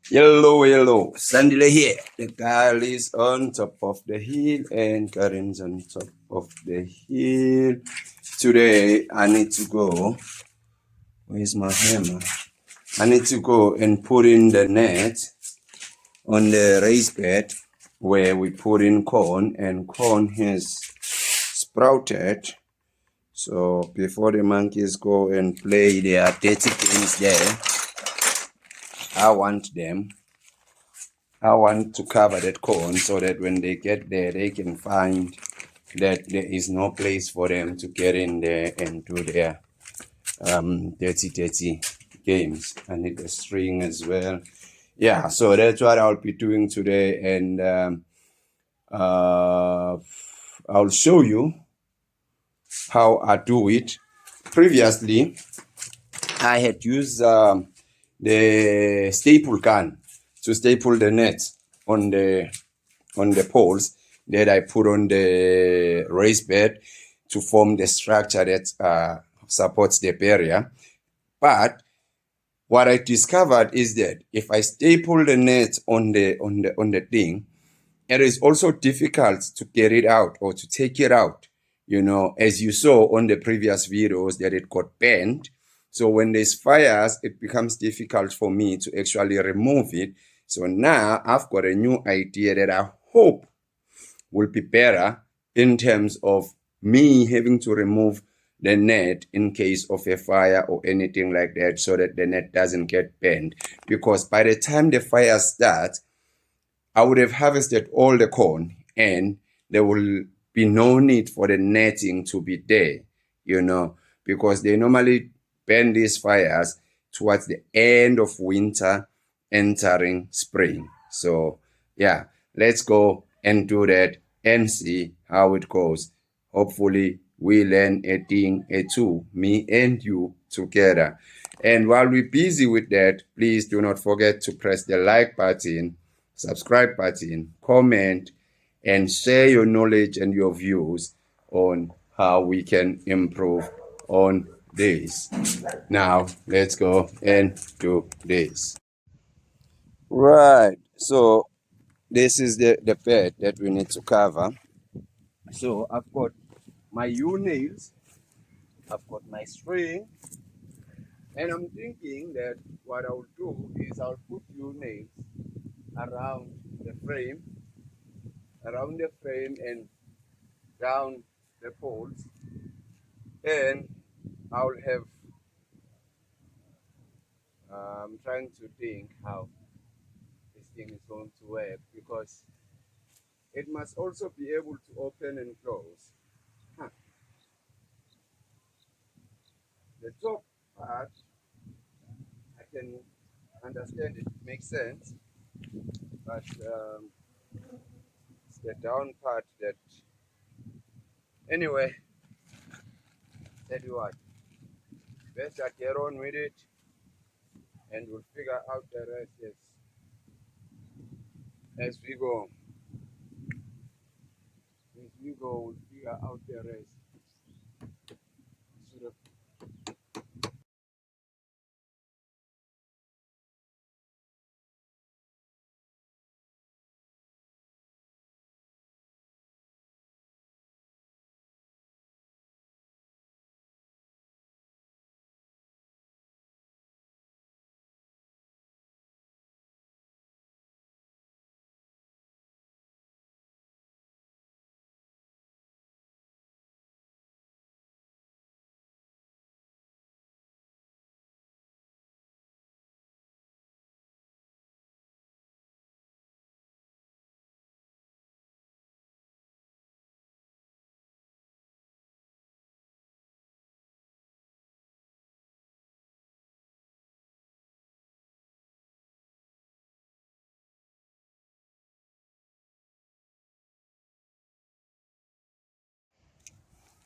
Yellow, yellow. Sandile here. The girl is on top of the hill and Karen's on top of the hill. Today, I need to go. Where's my hammer? I need to go and put in the net on the raised bed where we put in corn, and corn has sprouted. So before the monkeys go and play their dirty games there, I want to cover that corn so that when they get there, they can find that there is no place for them to get in there and do their dirty games. I need a string as well. Yeah, so that's what I'll be doing today, and I'll show you how I do it. Previously, I had used the staple gun to staple the net on the poles that I put on the raised bed to form the structure that supports the barrier. But what I discovered is that if I staple the net on the thing, it is also difficult to get it out or to take it out. You know, as you saw on the previous videos, that it got bent. So when there's fires, it becomes difficult for me to actually remove it. So now I've got a new idea that I hope will be better in terms of me having to remove the net in case of a fire or anything like that, so that the net doesn't get bent. Because by the time the fire starts, I would have harvested all the corn and there will be no need for the netting to be there, you know, because they normally burn these fires towards the end of winter, entering spring. So yeah, let's go and do that and see how it goes. Hopefully we learn a thing or two, me and you together. And while we're busy with that, please do not forget to press the like button, subscribe button, comment, and share your knowledge and your views on how we can improve on this. Now, let's go and do this. Right. So, this is the bed that we need to cover. So, I've got my U-nails, I've got my string, and I'm thinking that what I'll do is I'll put U-nails around the frame, and down the poles, and I'll have I'm trying to think how this thing is going to work, because it must also be able to open and close. Huh. The top part, I can understand it makes sense, but it's the down part that, anyway, tell you what, best I get on with it and we'll figure out the rest as we go. As we go, we'll figure out the rest. Should have.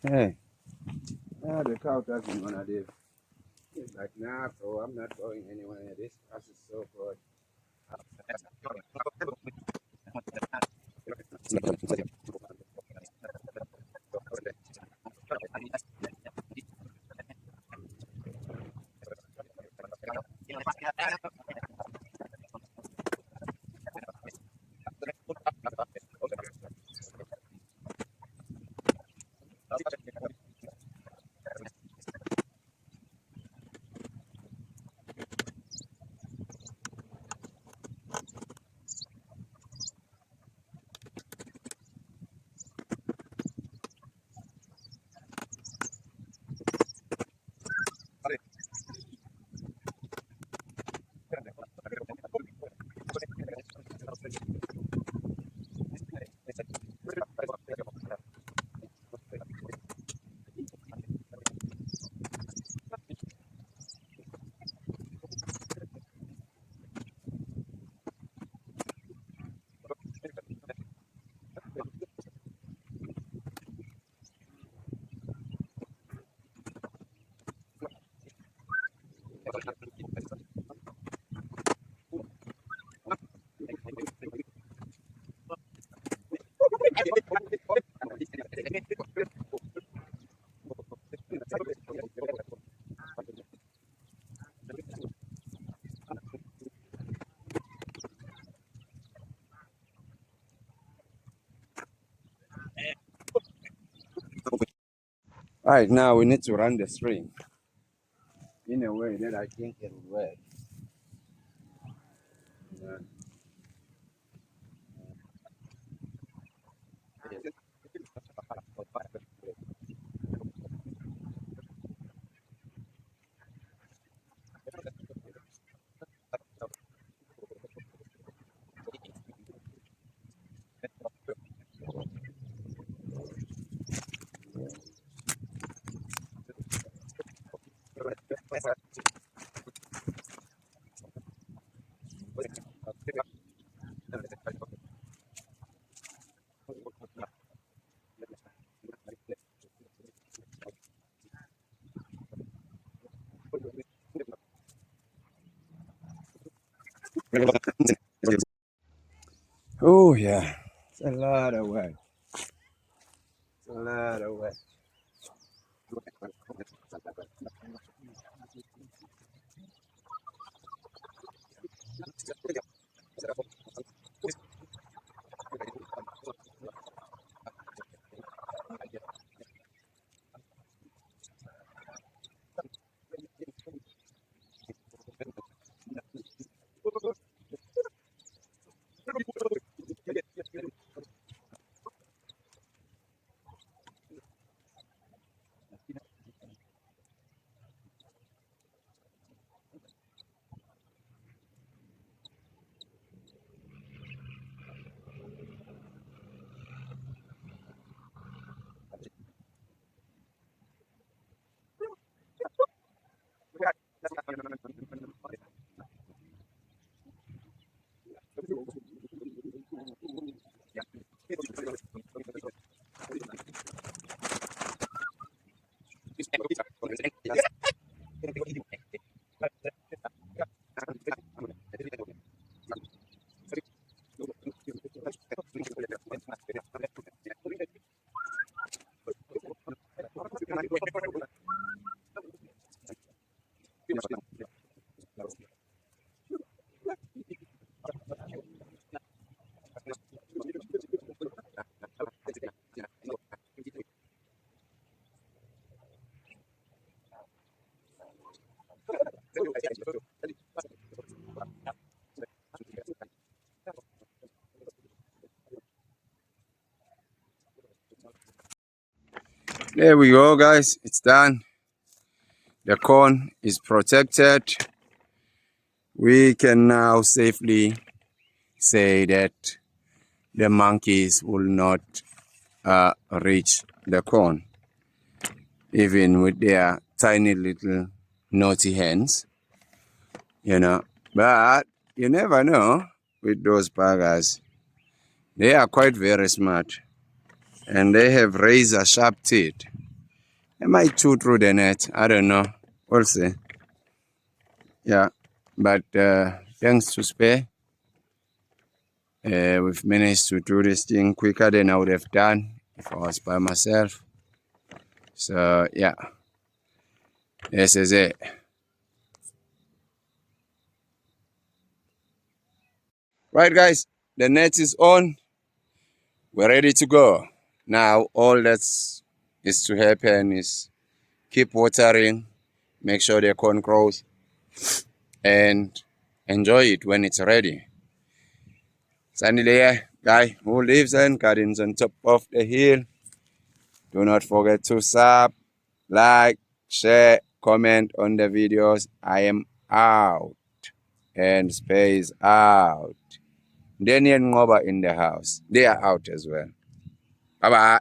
Hey, the cow doesn't want to live. He's like, nah, bro, I'm not going anywhere. This grass is so good. Right now, we need to run the string in a way that I think it will work. Oh yeah, it's a lot of work. It's a lot of work. There we go, guys. It's done. The corn is protected. We can now safely say that the monkeys will not reach the corn, even with their tiny little naughty hands, you know. But you never know with those buggers. They are quite very smart, and they have razor sharp teeth. They might chew through the net. I don't know. We'll see. Yeah, but thanks to Spare, we've managed to do this thing quicker than I would have done if I was by myself. So yeah, this is it. Right, guys, the net is on. We're ready to go. Now all that's is to happen is keep watering, make sure the corn grows, and enjoy it when it's ready. Sunny there, guy who lives and gardens on top of the hill. Do not forget to sub, like, share, comment on the videos. I am out and Space out. Danny and Ngoba in the house. They are out as well. Bye bye.